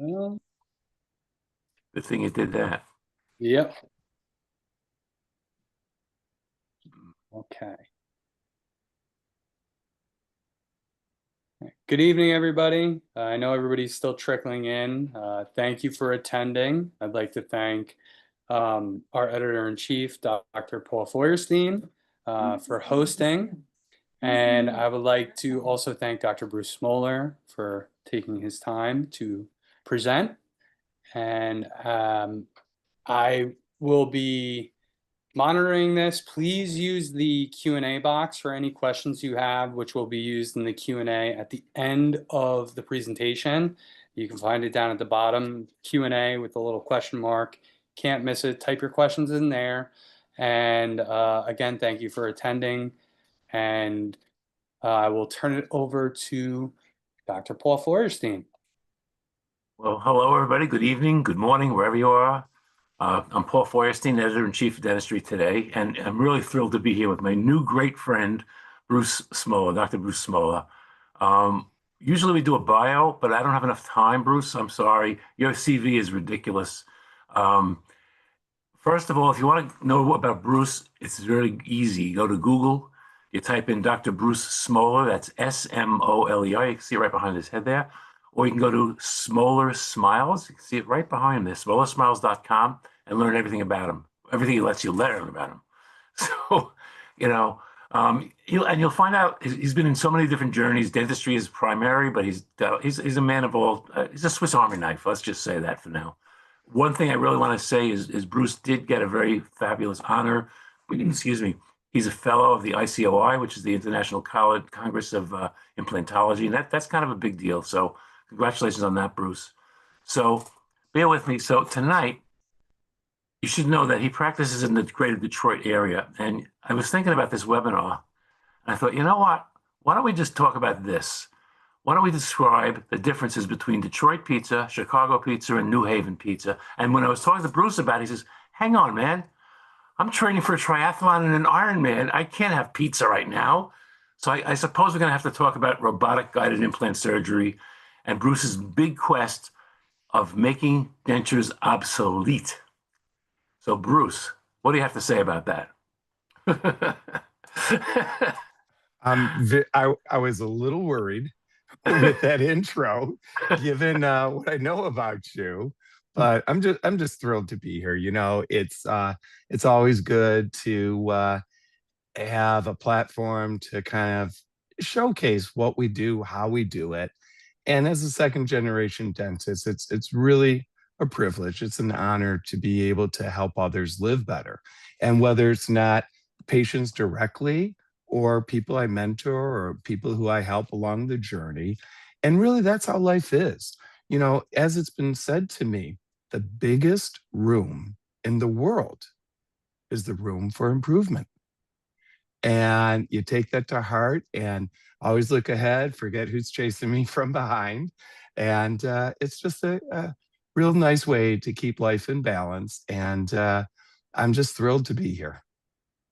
Well, Good thing you did that. yep. Okay. Good evening, everybody. I know everybody's still trickling in. Thank you for attending. I'd like to thank our editor-in-chief, Dr. Paul Feuerstein, for hosting. And I would like to also thank Dr. Bruce Smoler for taking his time to present. And I will be monitoring this. Please use the Q&A box for any questions you have, which will be used in the Q&A at the end of the presentation. You can find it down at the bottom, Q&A with a little question mark. Can't miss it. Type your questions in there. And again, thank you for attending. And I will turn it over to Dr. Paul Feuerstein. Well, hello, everybody. Good evening, good morning, wherever you are. I'm Paul Feuerstein, editor-in-chief of Dentistry today, and I'm really thrilled to be here with my new great friend, Bruce Smoler, Dr. Bruce Smoler. Usually we do a bio, but I don't have enough time, Bruce. I'm sorry. Your CV is ridiculous. First of all, if you want to know about Bruce, it's very easy. Go to Google. You type in Dr. Bruce Smoler. That's S-M-O-L-E-R. You can see it right behind his head there. Or you can go to Smoler Smiles. You can see it right behind there, smolersmiles.com, and learn everything about him, everything he lets you learn about him. So, you'll find out he's been in so many different journeys. Dentistry is primary, but he's a man of all. He's a Swiss Army knife. Let's just say that for now. One thing I really want to say is Bruce did get a very fabulous honor. Excuse me. He's a fellow of the ICOI, which is the International Congress of Implantology, and that's kind of a big deal. So congratulations on that, Bruce. So bear with me. So tonight, you should know that he practices in the greater Detroit area. And I was thinking about this webinar, and I thought, you know what? Why don't we just talk about this? Why don't we describe the differences between Detroit pizza, Chicago pizza, and New Haven pizza? And when I was talking to Bruce about it, he says, hang on, man. I'm training for a triathlon and an Ironman. I can't have pizza right now. So I suppose we're going to have to talk about robotic guided implant surgery and Bruce's big quest of making dentures obsolete. So Bruce, what do you have to say about that? I was a little worried with that intro, given what I know about you. But I'm just thrilled to be here. You know, it's always good to have a platform to kind of showcase what we do, how we do it. And as a second generation dentist, it's really a privilege. It's an honor to be able to help others live better. And whether it's not patients directly or people I mentor or people who I help along the journey. And really, that's how life is. You know, as it's been said to me, the biggest room in the world is the room for improvement. And you take that to heart and always look ahead, forget who's chasing me from behind. And it's just a real nice way to keep life in balance. And I'm just thrilled to be here.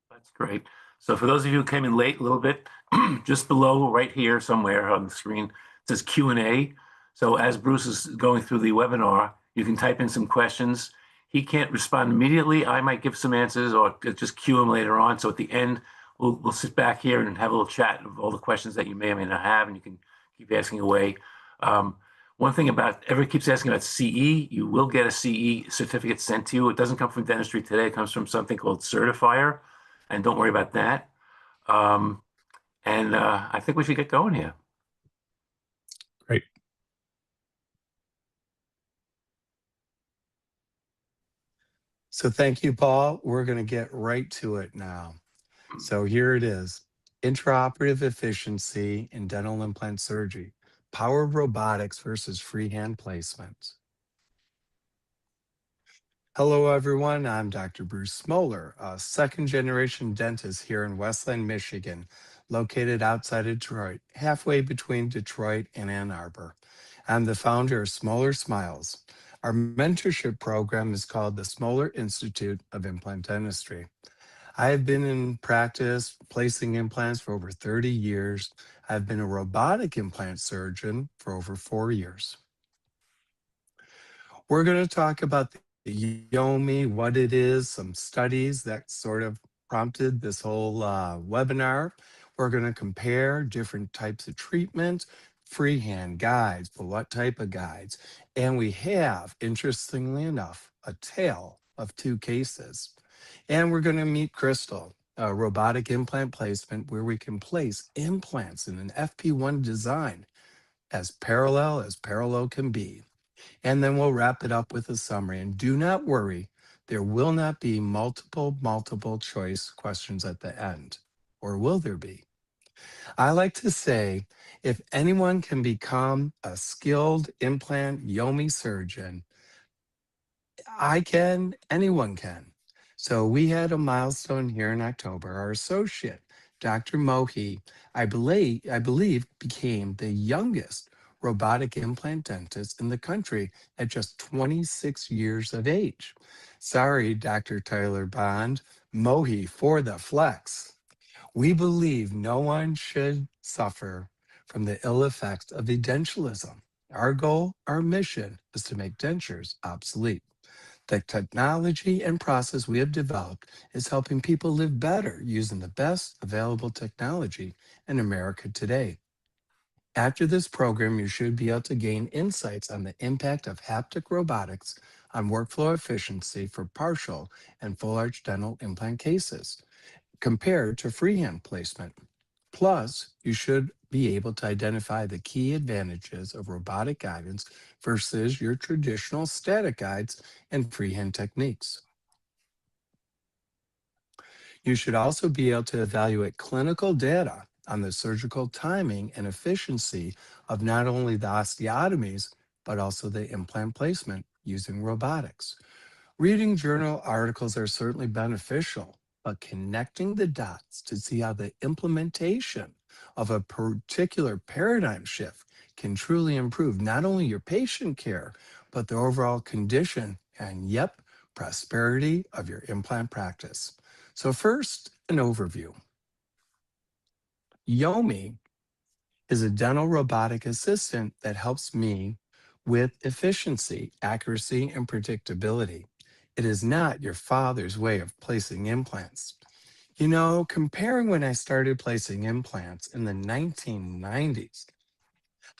That's great. So for those of you who came in late a little bit, just below right here somewhere on the screen, it says Q&A. So as Bruce is going through the webinar, you can type in some questions. He can't respond immediately. I might give some answers or just cue him later on. So at the end, we'll sit back here and have a little chat of all the questions that you may or may not have, and you can keep asking away. One thing about, everyone keeps asking about CE. You will get a CE certificate sent to you. It doesn't come from Dentistry today. It comes from something called Certifier, and don't worry about that. I think we should get going here. Great. So thank you, Paul. We're going to get right to it now. So here it is. Intraoperative efficiency in dental implant surgery. Power of robotics versus freehand placement. Hello, everyone. I'm Dr. Bruce Smoler, a second-generation dentist here in Westland, Michigan, located outside of Detroit, halfway between Detroit and Ann Arbor. I'm the founder of Smoler Smiles. Our mentorship program is called the Smoler Institute of Implant Dentistry. I have been in practice placing implants for over 30 years. I've been a robotic implant surgeon for over 4 years. We're going to talk about the Yomi, what it is, some studies that sort of prompted this whole webinar. We're going to compare different types of treatment, freehand guides, but what type of guides? And we have, interestingly enough, a tale of two cases. And we're going to meet Crystal, a robotic implant placement where we can place implants in an FP1 design as parallel can be. And then we'll wrap it up with a summary. And do not worry, there will not be multiple choice questions at the end. Or will there be? I like to say, if anyone can become a skilled implant Yomi surgeon, I can, anyone can. So we had a milestone here in October. Our associate, Dr. Mohi, I believe became the youngest robotic implant dentist in the country at just 26 years of age. Sorry, Dr. Tyler Bond, Mohi for the flex. We believe no one should suffer from the ill effects of edentulosum. Our goal, our mission is to make dentures obsolete. The technology and process we have developed is helping people live better using the best available technology in America today. After this program, you should be able to gain insights on the impact of haptic robotics on workflow efficiency for partial and full arch dental implant cases compared to freehand placement. Plus, you should be able to identify the key advantages of robotic guidance versus your traditional static guides and freehand techniques. You should also be able to evaluate clinical data on the surgical timing and efficiency of not only the osteotomies, but also the implant placement using robotics. Reading journal articles are certainly beneficial, but connecting the dots to see how the implementation of a particular paradigm shift can truly improve not only your patient care, but the overall condition and, yep, prosperity of your implant practice. So first, an overview. Yomi is a dental robotic assistant that helps me with efficiency, accuracy, and predictability. It is not your father's way of placing implants. You know, comparing when I started placing implants in the 1990s,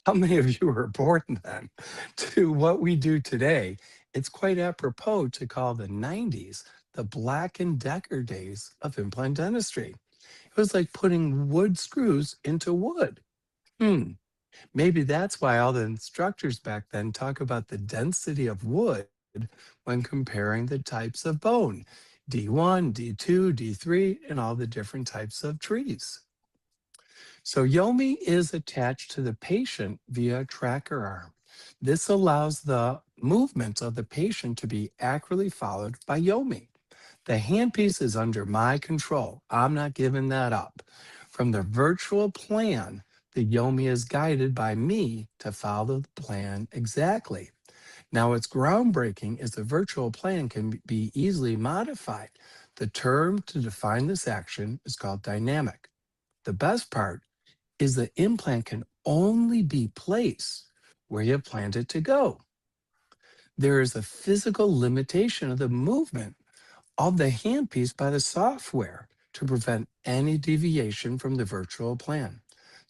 how many of you were born then, to what we do today, it's quite apropos to call the 90s the Black and Decker days of implant dentistry. It was like putting wood screws into wood. Maybe that's why all the instructors back then talk about the density of wood when comparing the types of bone, D1, D2, D3, and all the different types of trees. So Yomi is attached to the patient via a tracker arm. This allows the movements of the patient to be accurately followed by Yomi. The handpiece is under my control. I'm not giving that up. From the virtual plan, the Yomi is guided by me to follow the plan exactly. Now, what's groundbreaking is the virtual plan can be easily modified. The term to define this action is called dynamic. The best part is the implant can only be placed where you planned it to go. There is a physical limitation of the movement of the handpiece by the software to prevent any deviation from the virtual plan.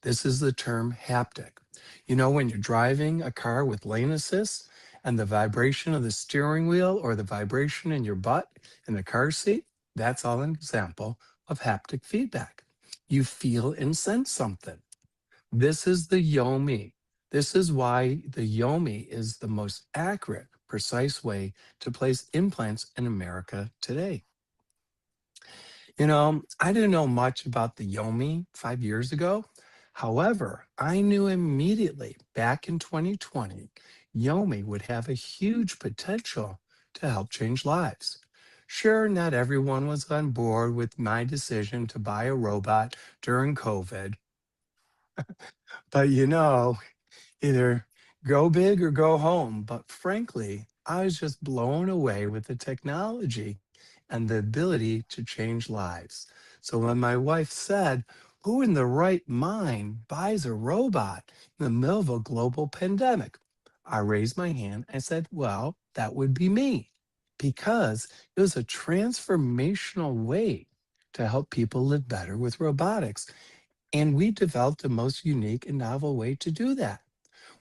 This is the term haptic. You know, when you're driving a car with lane assist and the vibration of the steering wheel or the vibration in your butt in the car seat, that's all an example of haptic feedback. You feel and sense something. This is the Yomi. This is why the Yomi is the most accurate, precise way to place implants in America today. You know, I didn't know much about the Yomi 5 years ago. However, I knew immediately back in 2020, Yomi would have a huge potential to help change lives. Sure, not everyone was on board with my decision to buy a robot during COVID, but you know, either go big or go home. But frankly, I was just blown away with the technology and the ability to change lives. So when my wife said, who in the right mind buys a robot in the middle of a global pandemic? I raised my hand. I said, well, that would be me, because it was a transformational way to help people live better with robotics. And we developed the most unique and novel way to do that.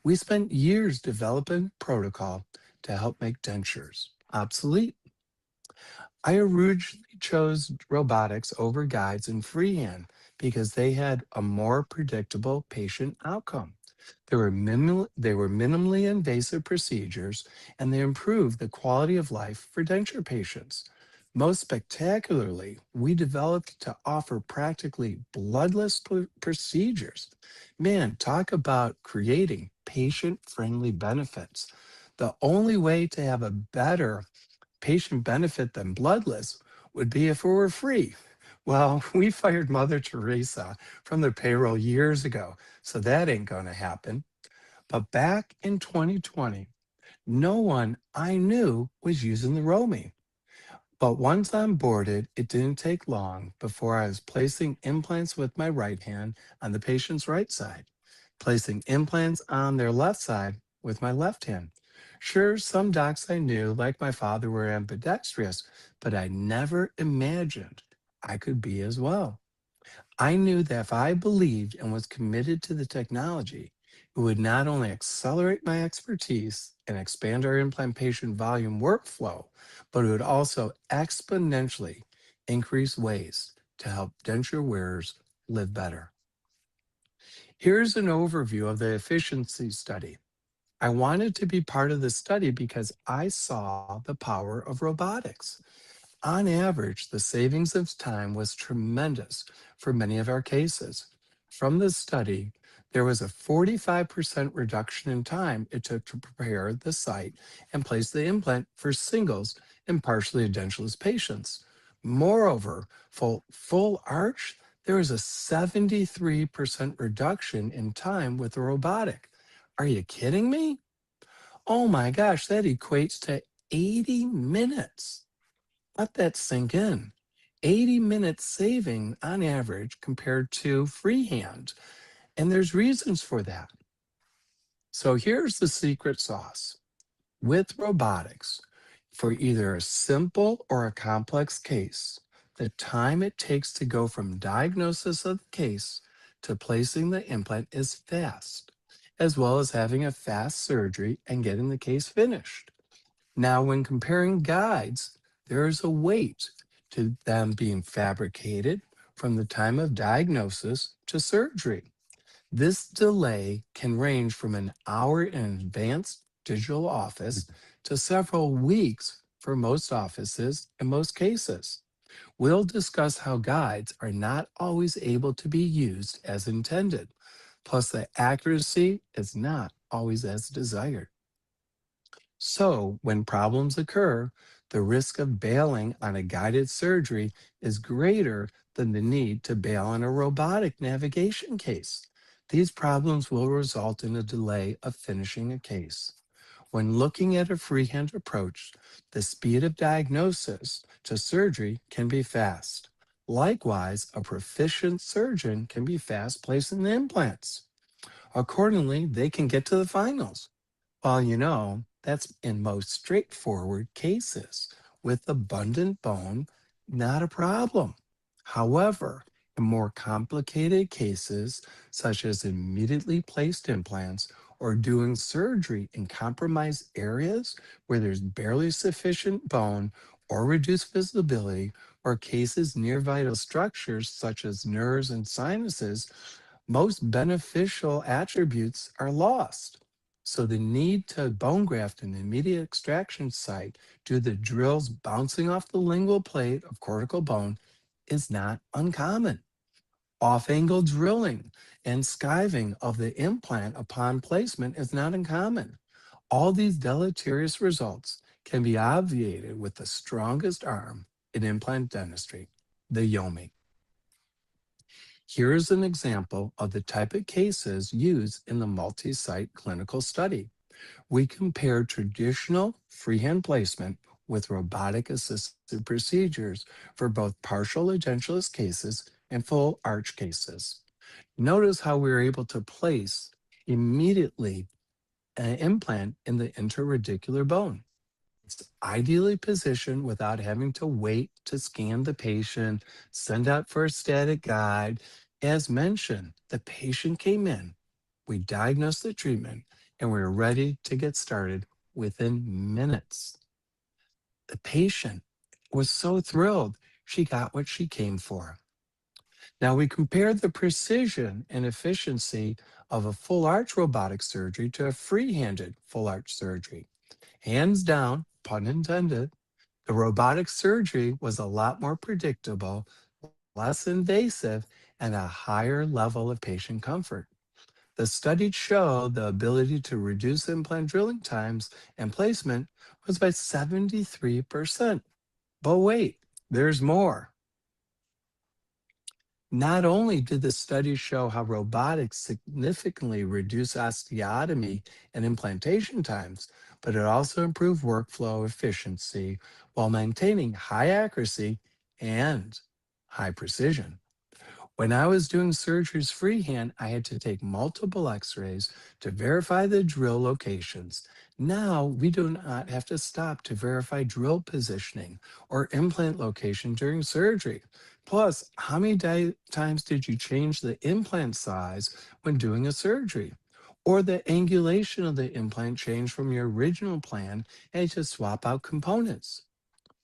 We spent years developing protocol to help make dentures obsolete. I originally chose robotics over guides and freehand because they had a more predictable patient outcome. They were minimally invasive procedures, and they improved the quality of life for denture patients. Most spectacularly, we developed to offer practically bloodless procedures. Man, talk about creating patient-friendly benefits. The only way to have a better patient benefit than bloodless would be if it were free. Well, we fired Mother Teresa from the payroll years ago, so that ain't going to happen. But back in 2020, no one I knew was using the Romy. But once onboarded, it didn't take long before I was placing implants with my right hand on the patient's right side, placing implants on their left side with my left hand. Sure, some docs I knew, like my father, were ambidextrous, but I never imagined I could be as well. I knew that if I believed and was committed to the technology, it would not only accelerate my expertise and expand our implantation volume workflow, but it would also exponentially increase ways to help denture wearers live better. Here's an overview of the efficiency study. I wanted to be part of the study because I saw the power of robotics. On average, the savings of time was tremendous for many of our cases. From this study, there was a 45% reduction in time it took to prepare the site and place the implant for singles and partially edentulous patients. Moreover, for full arch, there was a 73% reduction in time with the robotic. Are you kidding me? Oh my gosh, that equates to 80 minutes. Let that sink in. 80 minutes saving on average compared to freehand. And there's reasons for that. So here's the secret sauce. With robotics, for either a simple or a complex case, the time it takes to go from diagnosis of the case to placing the implant is fast, as well as having a fast surgery and getting the case finished. Now, when comparing guides, there is a wait to them being fabricated from the time of diagnosis to surgery. This delay can range from an hour in an advanced digital office to several weeks for most offices in most cases. We'll discuss how guides are not always able to be used as intended, plus the accuracy is not always as desired. So, when problems occur, the risk of bailing on a guided surgery is greater than the need to bail on a robotic navigation case. These problems will result in a delay of finishing a case. When looking at a freehand approach, the speed of diagnosis to surgery can be fast. Likewise, a proficient surgeon can be fast placing the implants. Accordingly, they can get to the finals. Well, that's in most straightforward cases. With abundant bone, not a problem. However, in more complicated cases, such as immediately placed implants or doing surgery in compromised areas where there's barely sufficient bone or reduced visibility, or cases near vital structures such as nerves and sinuses, most beneficial attributes are lost. So the need to bone graft an immediate extraction site due to the drills bouncing off the lingual plate of cortical bone is not uncommon. Off-angle drilling and skiving of the implant upon placement is not uncommon. All these deleterious results can be obviated with the strongest arm in implant dentistry, the Yomi. Here is an example of the type of cases used in the multi-site clinical study. We compared traditional freehand placement with robotic-assisted procedures for both partial edentulous cases and full arch cases. Notice how we were able to place immediately implant in the interradicular bone. It's ideally positioned without having to wait to scan the patient, send out for a static guide. As mentioned, the patient came in, we diagnosed the treatment, and we were ready to get started within minutes. The patient was so thrilled she got what she came for. Now, we compared the precision and efficiency of a full arch robotic surgery to a free-handed full arch surgery. Hands down, pun intended, the robotic surgery was a lot more predictable, less invasive, and a higher level of patient comfort. The study showed the ability to reduce implant drilling times and placement was by 73%. But wait, there's more. Not only did the study show how robotics significantly reduce osteotomy and implantation times, but it also improved workflow efficiency while maintaining high accuracy and high precision. When I was doing surgeries freehand, I had to take multiple x-rays to verify the drill locations. Now we do not have to stop to verify drill positioning or implant location during surgery. Plus, how many times did you change the implant size when doing a surgery? Or the angulation of the implant change from your original plan and to swap out components?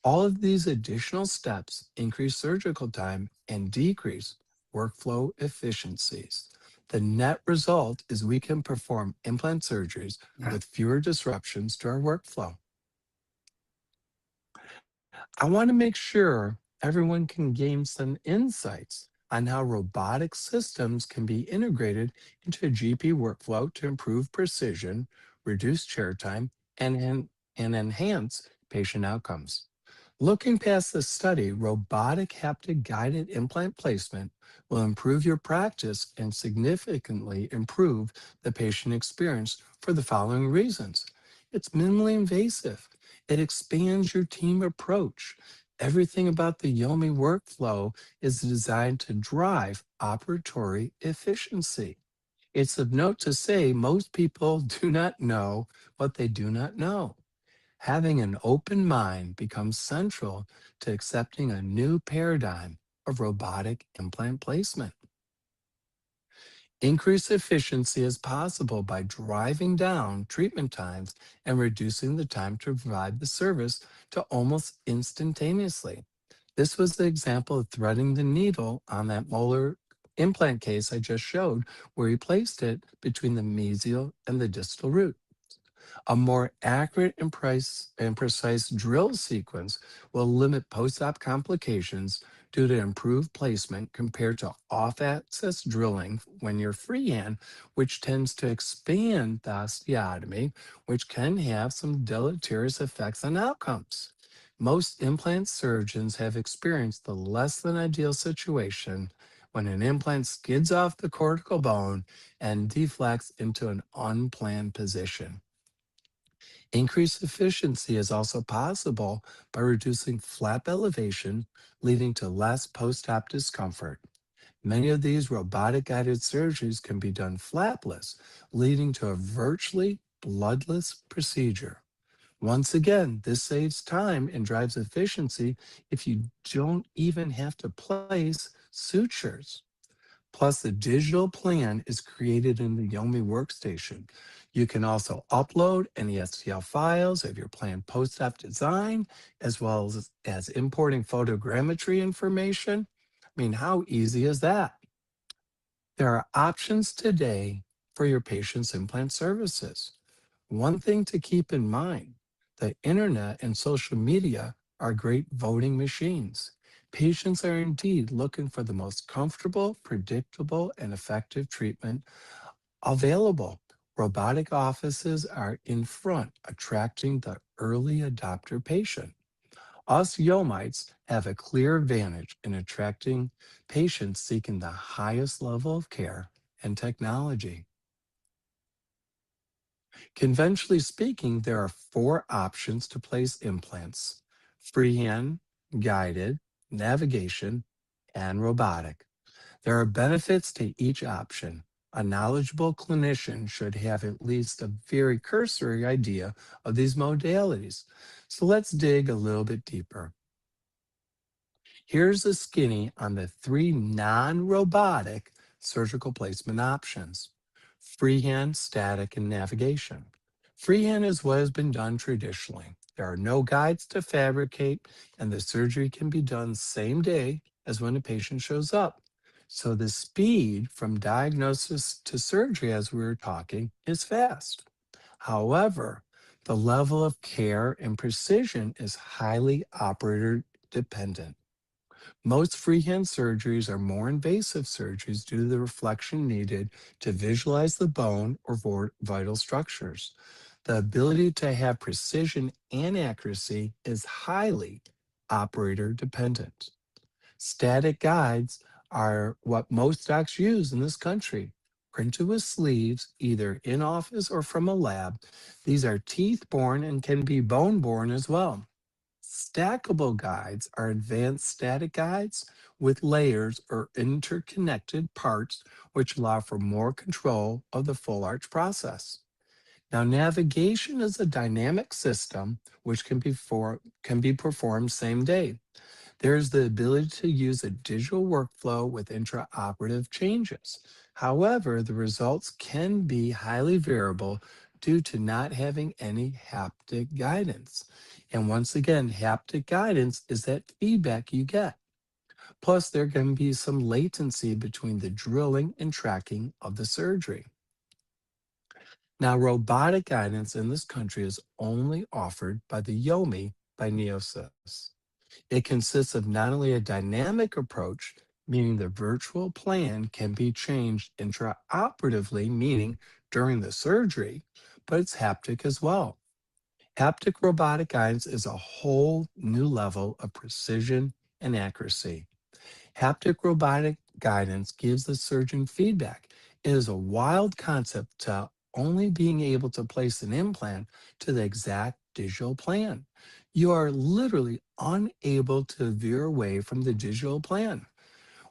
All of these additional steps increase surgical time and decrease workflow efficiencies. The net result is we can perform implant surgeries with fewer disruptions to our workflow. I want to make sure everyone can gain some insights on how robotic systems can be integrated into a GP workflow to improve precision, reduce chair time, and enhance patient outcomes. Looking past the study, robotic haptic guided implant placement will improve your practice and significantly improve the patient experience for the following reasons. It's minimally invasive. It expands your team approach. Everything about the Yomi workflow is designed to drive operatory efficiency. It's of note to say most people do not know what they do not know. Having an open mind becomes central to accepting a new paradigm of robotic implant placement. Increased efficiency is possible by driving down treatment times and reducing the time to provide the service to almost instantaneously. This was the example of threading the needle on that molar implant case I just showed, where he placed it between the mesial and the distal root. A more accurate and precise drill sequence will limit post-op complications due to improved placement compared to off-axis drilling when you're freehand, which tends to expand the osteotomy, which can have some deleterious effects on outcomes. Most implant surgeons have experienced the less than ideal situation when an implant skids off the cortical bone and deflects into an unplanned position. Increased efficiency is also possible by reducing flap elevation, leading to less post-op discomfort. Many of these robotic guided surgeries can be done flapless, leading to a virtually bloodless procedure. Once again, this saves time and drives efficiency if you don't even have to place sutures. Plus, the digital plan is created in the Yomi workstation. You can also upload any STL files of your planned post-op design, as well as importing photogrammetry information. I mean, how easy is that? There are options today for your patient's implant services. One thing to keep in mind, the internet and social media are great voting machines. Patients are indeed looking for the most comfortable, predictable, and effective treatment available. Robotic offices are in front, attracting the early adopter patient. Us Yomites have a clear advantage in attracting patients seeking the highest level of care and technology. Conventionally speaking, there are four options to place implants: freehand, guided, navigation, and robotic. There are benefits to each option. A knowledgeable clinician should have at least a very cursory idea of these modalities. So let's dig a little bit deeper. Here's a skinny on the 3 non-robotic surgical placement options: freehand, static, and navigation. Freehand is what has been done traditionally. There are no guides to fabricate, and the surgery can be done same day as when a patient shows up. So the speed from diagnosis to surgery, as we were talking, is fast. However, the level of care and precision is highly operator dependent. Most freehand surgeries are more invasive surgeries due to the reflection needed to visualize the bone or vital structures. The ability to have precision and accuracy is highly operator dependent. Static guides are what most docs use in this country. Printed with sleeves, either in office or from a lab. These are teeth borne and can be bone borne as well. Stackable guides are advanced static guides with layers or interconnected parts which allow for more control of the full arch process. Now, navigation is a dynamic system which can be performed same day. There's the ability to use a digital workflow with intraoperative changes. However, the results can be highly variable due to not having any haptic guidance. And once again, haptic guidance is that feedback you get. Plus, there can be some latency between the drilling and tracking of the surgery. Now, robotic guidance in this country is only offered by the YOMI by Neosys. It consists of not only a dynamic approach, meaning the virtual plan can be changed intraoperatively, meaning during the surgery, but it's haptic as well. Haptic robotic guidance is a whole new level of precision and accuracy. Haptic robotic guidance gives the surgeon feedback. It is a wild concept to only being able to place an implant to the exact digital plan. You are literally unable to veer away from the digital plan.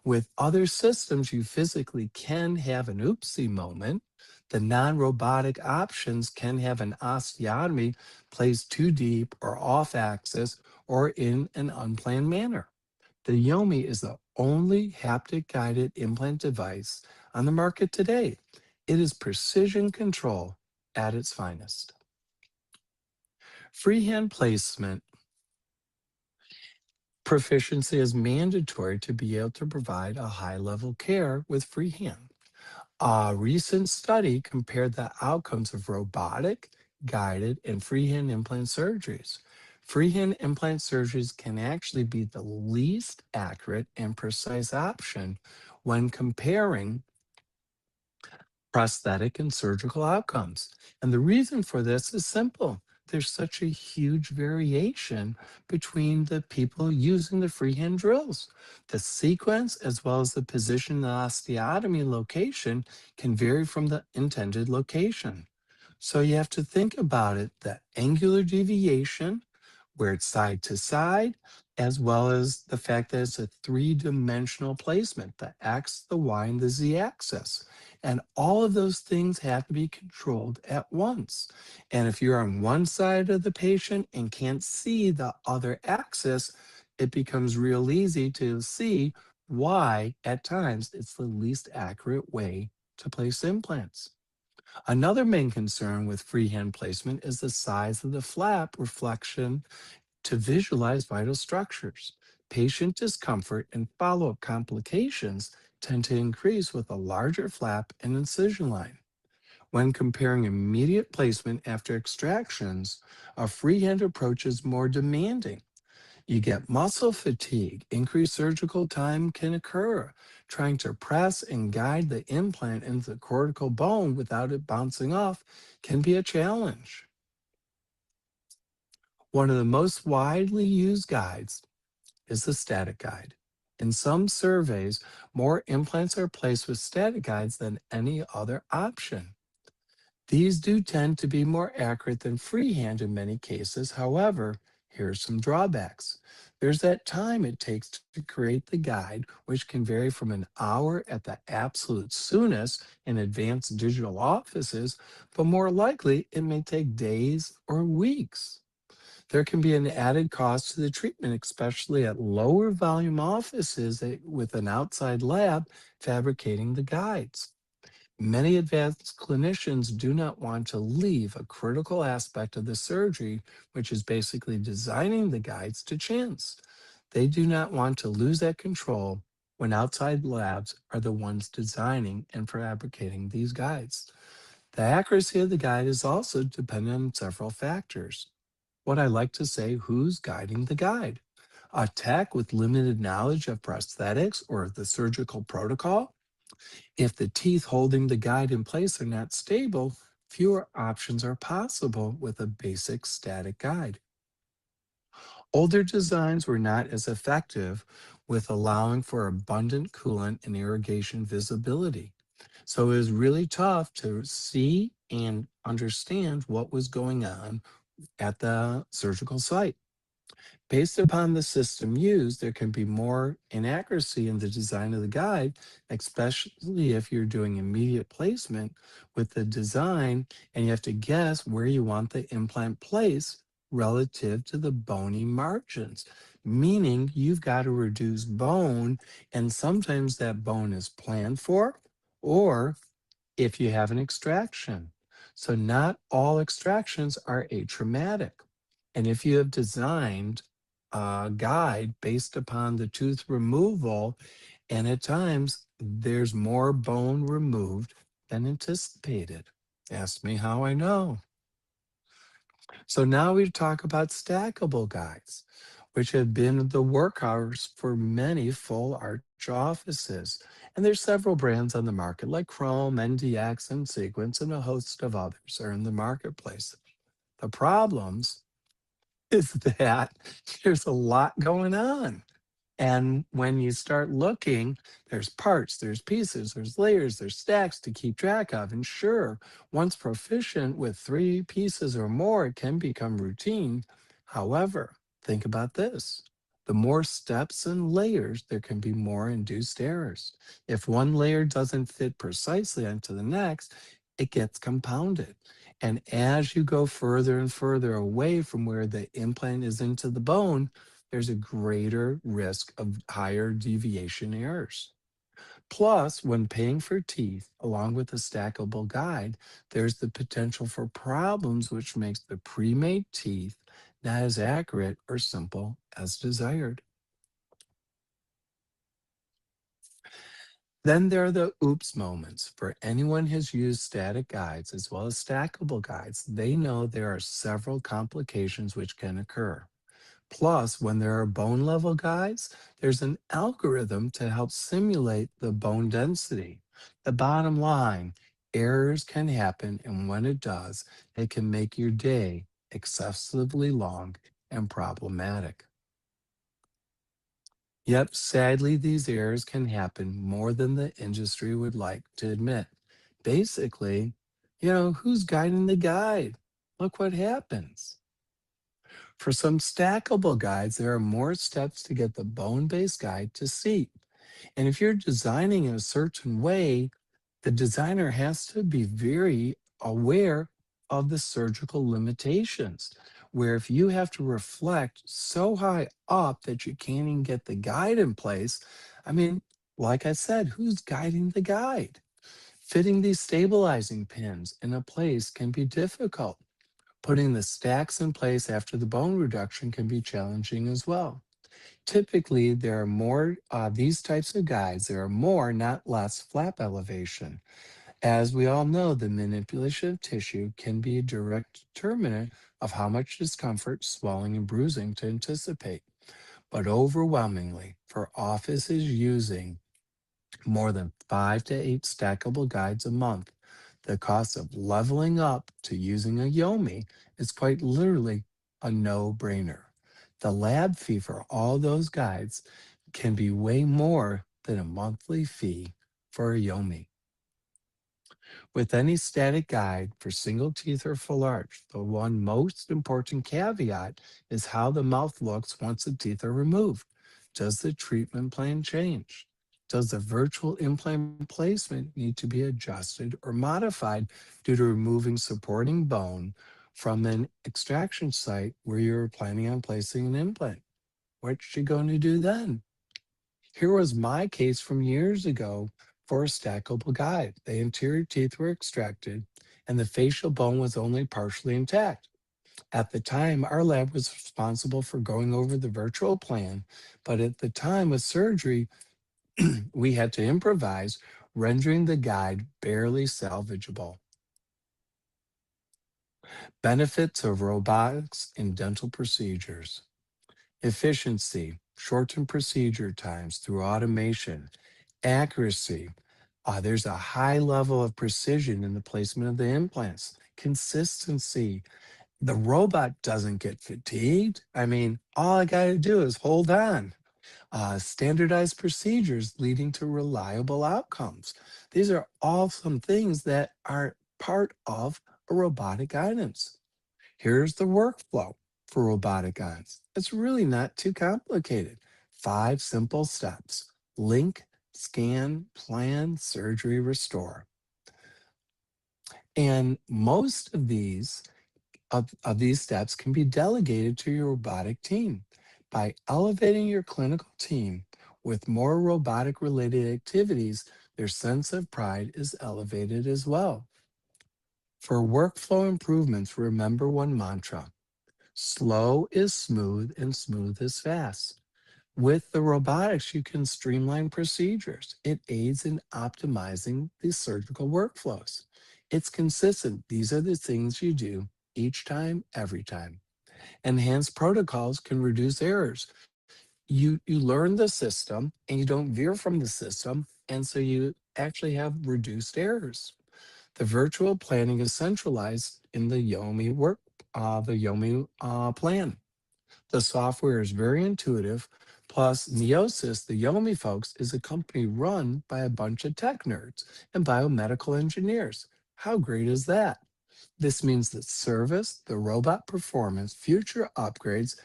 With other systems, you physically can have an oopsie moment. The non robotic options can have an osteotomy placed too deep or off axis or in an unplanned manner. The Yomi is the only haptic guided implant device on the market today. It is precision control at its finest. Freehand placement proficiency is mandatory to be able to provide a high level care with freehand. A recent study compared the outcomes of robotic, guided, and freehand implant surgeries. Freehand implant surgeries can actually be the least accurate and precise option when comparing prosthetic and surgical outcomes. And the reason for this is simple. There's such a huge variation between the people using the freehand drills. The sequence, as well as the position and osteotomy location, can vary from the intended location. So you have to think about it, the angular deviation, where it's side to side, as well as the fact that it's a three-dimensional placement, the X, the Y, and the Z axis. And all of those things have to be controlled at once. And if you're on one side of the patient and can't see the other axis, it becomes real easy to see why at times it's the least accurate way to place implants. Another main concern with freehand placement is the size of the flap reflection to visualize vital structures. Patient discomfort and follow-up complications tend to increase with a larger flap and incision line. When comparing immediate placement after extractions, a freehand approach is more demanding. You get muscle fatigue, increased surgical time can occur. Trying to press and guide the implant into the cortical bone without it bouncing off can be a challenge. One of the most widely used guides is the static guide. In some surveys, more implants are placed with static guides than any other option. These do tend to be more accurate than freehand in many cases. However, Here's some drawbacks. There's that time it takes to create the guide, which can vary from an hour at the absolute soonest in advanced digital offices, but more likely it may take days or weeks. There can be an added cost to the treatment, especially at lower volume offices with an outside lab fabricating the guides. Many advanced clinicians do not want to leave a critical aspect of the surgery, which is basically designing the guides, to chance. They do not want to lose that control when outside labs are the ones designing and fabricating these guides. The accuracy of the guide is also dependent on several factors. What I like to say, who's guiding the guide? A tech with limited knowledge of prosthetics or the surgical protocol? If the teeth holding the guide in place are not stable, fewer options are possible with a basic static guide. Older designs were not as effective with allowing for abundant coolant and irrigation visibility. So it was really tough to see and understand what was going on at the surgical site. Based upon the system used, there can be more inaccuracy in the design of the guide, especially if you're doing immediate placement with the design and you have to guess where you want the implant placed relative to the bony margins, meaning you've got to reduce bone, and sometimes that bone is planned for, or if you have an extraction. So not all extractions are atraumatic. And if you have designed a guide based upon the tooth removal, and at times there's more bone removed than anticipated. Ask me how I know. So now we talk about stackable guides, which have been the workhorse for many full arch offices. And there's several brands on the market like Chrome, NDX, and Sequence, and a host of others are in the marketplace. The problems is that there's a lot going on. And when you start looking, there's parts, there's pieces, there's layers, there's stacks to keep track of. And sure, once proficient with 3 pieces or more, it can become routine. However, think about this. The more steps and layers, there can be more induced errors. If one layer doesn't fit precisely onto the next, it gets compounded. And as you go further and further away from where the implant is into the bone, there's a greater risk of higher deviation errors. Plus, when paying for teeth, along with a stackable guide, there's the potential for problems which makes the pre-made teeth not as accurate or simple as desired. Then there are the oops moments. For anyone who's used static guides as well as stackable guides, they know there are several complications which can occur. Plus, when there are bone level guides, there's an algorithm to help simulate the bone density. The bottom line, errors can happen, and when it does, it can make your day excessively long and problematic. Yep, sadly, these errors can happen more than the industry would like to admit. Basically, who's guiding the guide? Look what happens. For some stackable guides, there are more steps to get the bone-based guide to seat. And if you're designing in a certain way, the designer has to be very aware of the surgical limitations. Where if you have to reflect so high up that you can't even get the guide in place, I mean, like I said, who's guiding the guide? Fitting these stabilizing pins in a place can be difficult. Putting the stacks in place after the bone reduction can be challenging as well. Typically, there are more, these types of guides, there are more, not less, flap elevation. As we all know, the manipulation of tissue can be a direct determinant of how much discomfort, swelling, and bruising to anticipate. But overwhelmingly, for offices using more than 5 to 8 stackable guides a month, the cost of leveling up to using a Yomi is quite literally a no-brainer. The lab fee for all those guides can be way more than a monthly fee for a Yomi. With any static guide for single teeth or full arch, the one most important caveat is how the mouth looks once the teeth are removed. Does the treatment plan change? Does the virtual implant placement need to be adjusted or modified due to removing supporting bone from an extraction site where you're planning on placing an implant? What's you going to do then? Here was my case from years ago for a stackable guide. The anterior teeth were extracted and the facial bone was only partially intact. At the time, our lab was responsible for going over the virtual plan, but at the time of surgery, we had to improvise, rendering the guide barely salvageable. Benefits of robotics in dental procedures. Efficiency, shorten procedure times through automation. Accuracy, there's a high level of precision in the placement of the implants. Consistency, the robot doesn't get fatigued. I mean, all I got to do is hold on. Standardized procedures leading to reliable outcomes. These are all some things that are part of a robotic guidance. Here's the workflow for robotic guides. It's really not too complicated. 5 simple steps: link, scan, plan, surgery, restore. And most of these steps can be delegated to your robotic team. By elevating your clinical team with more robotic related activities, their sense of pride is elevated as well. For workflow improvements, remember one mantra: slow is smooth and smooth is fast. With the robotics, you can streamline procedures. It aids in optimizing the surgical workflows. It's consistent. These are the things you do each time, every time. Enhanced protocols can reduce errors. You learn the system and you don't veer from the system, and so you actually have reduced errors. The virtual planning is centralized in the Yomi plan. The software is very intuitive. Plus, Neosis, the Yomi folks, is a company run by a bunch of tech nerds and biomedical engineers. How great is that? This means that service, the robot performance, future upgrades,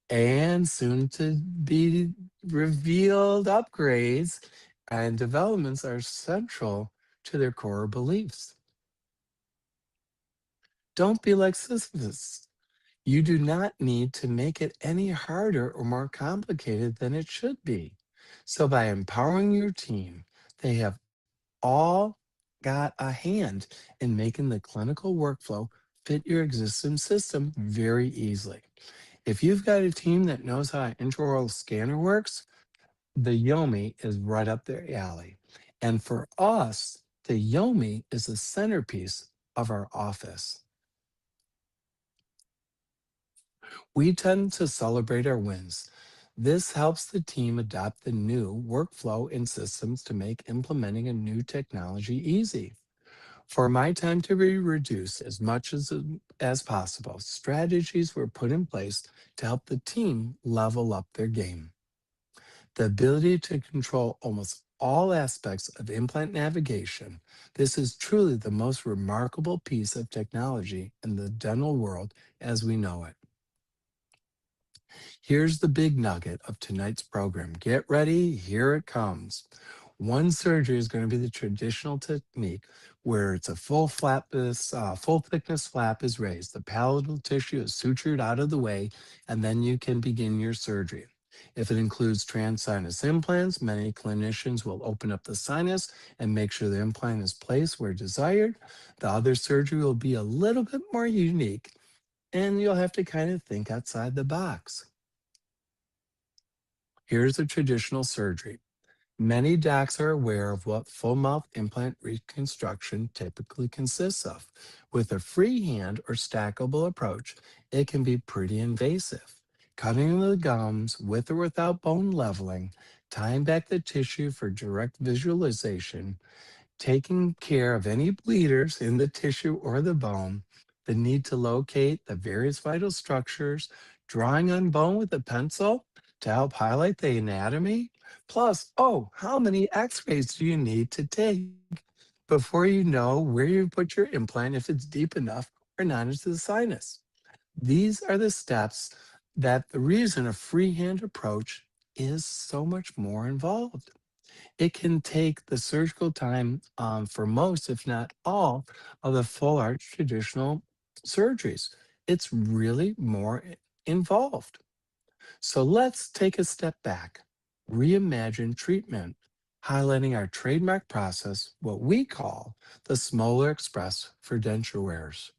and soon to be revealed upgrades and developments are central to their core beliefs. Don't be like Sisyphus. You do not need to make it any harder or more complicated than it should be. So, by empowering your team, they have all got a hand in making the clinical workflow fit your existing system very easily. If you've got a team that knows how an intraoral scanner works, the Yomi is right up their alley. And for us, the Yomi is the centerpiece of our office. We tend to celebrate our wins. This helps the team adopt the new workflow and systems to make implementing a new technology easy. For my time to be reduced as much as possible, strategies were put in place to help the team level up their game. The ability to control almost all aspects of implant navigation, this is truly the most remarkable piece of technology in the dental world as we know it. Here's the big nugget of tonight's program. Get ready, here it comes. One surgery is going to be the traditional technique where it's a full thickness flap is raised. The palatal tissue is sutured out of the way, and then you can begin your surgery. If it includes transsinus implants, many clinicians will open up the sinus and make sure the implant is placed where desired. The other surgery will be a little bit more unique, and you'll have to kind of think outside the box. Here's a traditional surgery. Many docs are aware of what full mouth implant reconstruction typically consists of. With a freehand or stackable approach, it can be pretty invasive. Cutting the gums with or without bone leveling, tying back the tissue for direct visualization, taking care of any bleeders in the tissue or the bone, the need to locate the various vital structures, drawing on bone with a pencil to help highlight the anatomy. Plus, oh, how many x-rays do you need to take before you know where you put your implant, if it's deep enough or not into the sinus. These are the steps that the reason a freehand approach is so much more involved. It can take the surgical time for most, if not all, of the full arch traditional surgeries. It's really more involved. So let's take a step back, reimagine treatment, highlighting our trademark process, what we call the Smoler Express for denture wearers.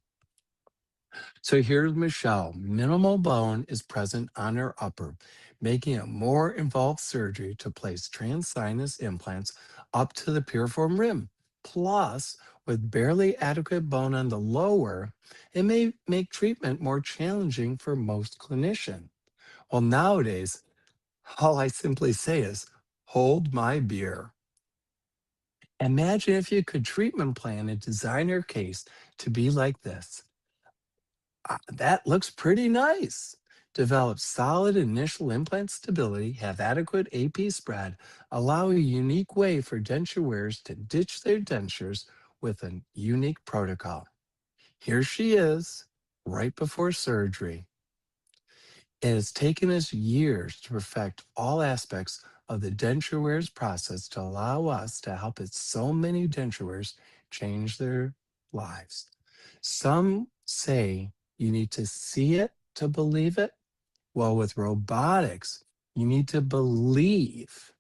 So here's Michelle. Minimal bone is present on her upper, making it more involved surgery to place transsinus implants up to the piriform rim. Plus, with barely adequate bone on the lower, it may make treatment more challenging for most clinicians. Well, nowadays, all I simply say is, hold my beer. Imagine if you could treatment plan a designer case to be like this. That looks pretty nice. Develop solid initial implant stability, have adequate AP spread, allow a unique way for denture wearers to ditch their dentures with a unique protocol. Here she is, right before surgery. It has taken us years to perfect all aspects of the denture wearers process to allow us to help so many denture wearers change their lives. Some say you need to see it to believe it. Well, with robotics, you need to believe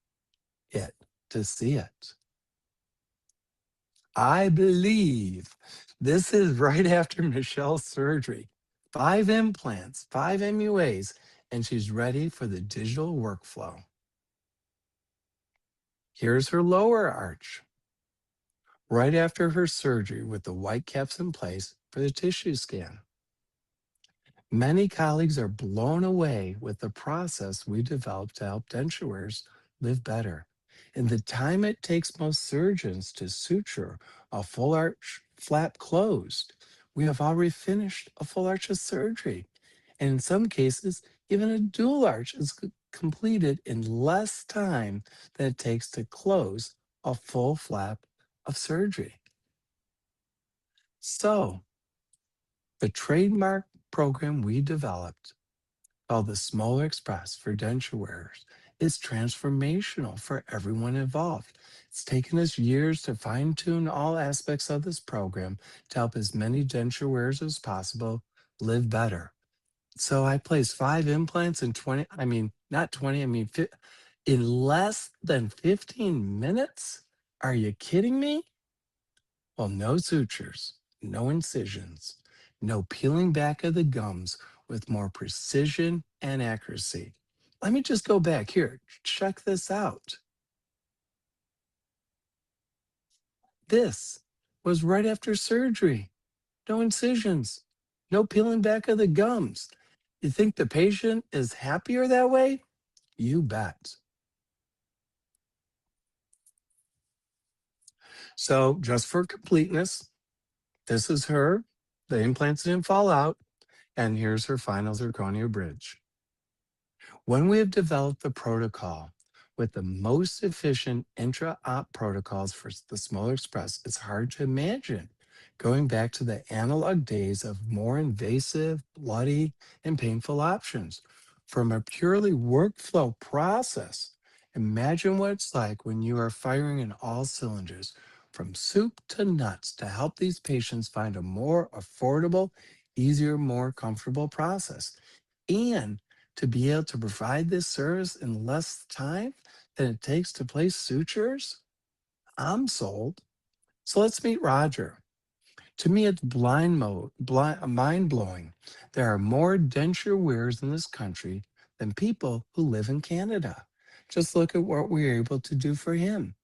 it to see it. I believe this is right after Michelle's surgery. 5 implants, 5 MUAs, and she's ready for the digital workflow. Here's her lower arch, right after her surgery with the white caps in place for the tissue scan. Many colleagues are blown away with the process we developed to help denture wearers live better. In the time it takes most surgeons to suture a full arch flap closed, we have already finished a full arch of surgery. And in some cases, even a dual arch is completed in less time than it takes to close a full flap of surgery. So, the trademark program we developed, called the Smoler Express for denture wearers, is transformational for everyone involved. It's taken us years to fine tune all aspects of this program to help as many denture wearers as possible live better. So I placed 5 implants in 20, I mean, not 20, I mean, in less than 15 minutes? Are you kidding me? Well, no sutures, no incisions, no peeling back of the gums with more precision and accuracy. Let me just go back here. Check this out. This was right after surgery. No incisions, no peeling back of the gums. You think the patient is happier that way? You bet. So, just for completeness, this is her. The implants didn't fall out. And here's her final zirconia bridge. When we have developed the protocol with the most efficient intra-op protocols for the Smoler Express, it's hard to imagine going back to the analog days of more invasive, bloody, and painful options. From a purely workflow process, imagine what it's like when you are firing in all cylinders, from soup to nuts, to help these patients find a more affordable, easier, more comfortable process. And to be able to provide this service in less time than it takes to place sutures, I'm sold. So let's meet Roger. To me, it's mind blowing. There are more denture wearers in this country than people who live in Canada. Just look at what we were able to do for him.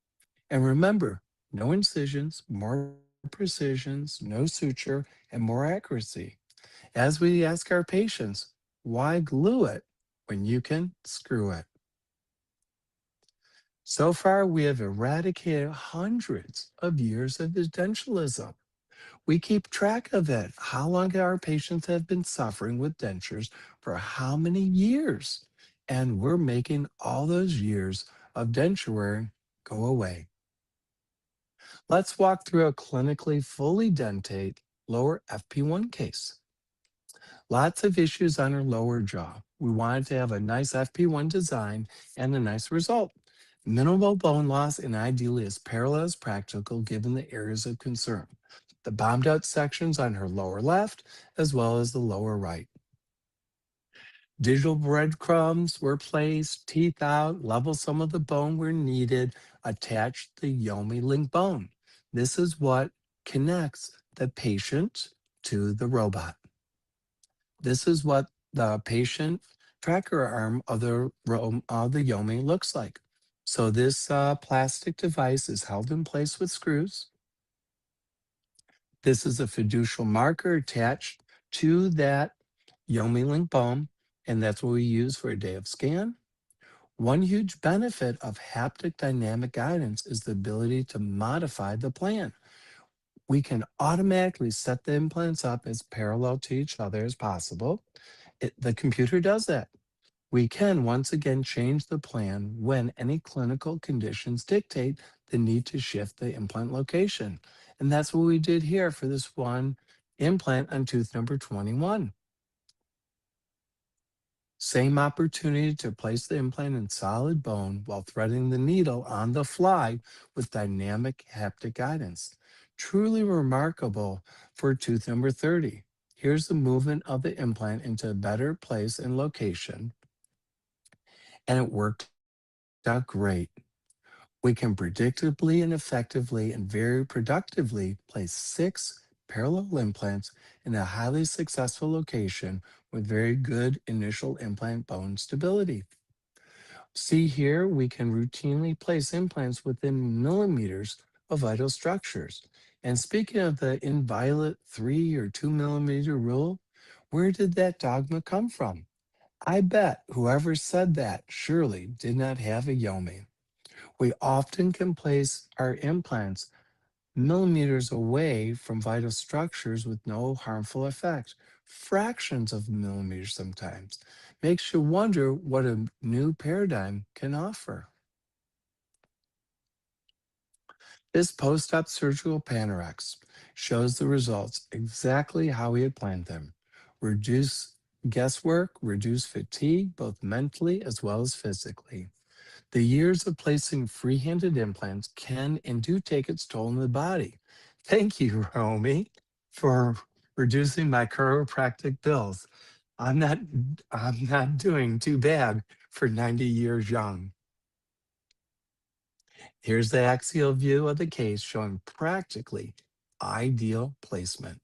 And remember, no incisions, more precisions, no suture, and more accuracy. As we ask our patients, why glue it when you can screw it? So far, we have eradicated hundreds of years of dentalism. We keep track of it. How long our patients have been suffering with dentures for how many years? And we're making all those years of denture wearing go away. Let's walk through a clinically fully dentate lower FP1 case. Lots of issues on her lower jaw. We wanted to have a nice FP1 design and a nice result. Minimal bone loss and ideally as parallel as practical given the areas of concern. The bombed out sections on her lower left as well as the lower right. Digital breadcrumbs were placed, teeth out, level some of the bone where needed, attach the Yomi link bone. This is what connects the patient to the robot. This is what the patient tracker arm of the Yomi looks like. So this plastic device is held in place with screws. This is a fiducial marker attached to that Yomi link bone, and that's what we use for a day of scan. One huge benefit of haptic dynamic guidance is the ability to modify the plan. We can automatically set the implants up as parallel to each other as possible. The computer does that. We can once again change the plan when any clinical conditions dictate the need to shift the implant location. And that's what we did here for this one implant on tooth number 21. Same opportunity to place the implant in solid bone while threading the needle on the fly with dynamic haptic guidance. Truly remarkable for tooth number 30. Here's the movement of the implant into a better place and location, and it worked out great. We can predictably and effectively and very productively place 6 parallel implants in a highly successful location with very good initial implant bone stability. See here, we can routinely place implants within millimeters of vital structures. And speaking of the inviolate 3 or 2 millimeter rule, where did that dogma come from? I bet whoever said that surely did not have a Yomi. We often can place our implants millimeters away from vital structures with no harmful effect, fractions of millimeters sometimes. Makes you wonder what a new paradigm can offer. This post-op surgical Panorex shows the results exactly how we had planned them. Reduce guesswork, reduce fatigue, both mentally as well as physically. The years of placing free-handed implants can and do take its toll on the body. Thank you, Romy, for reducing my chiropractic bills. I'm not doing too bad for 90 years young. Here's the axial view of the case showing practically ideal placement.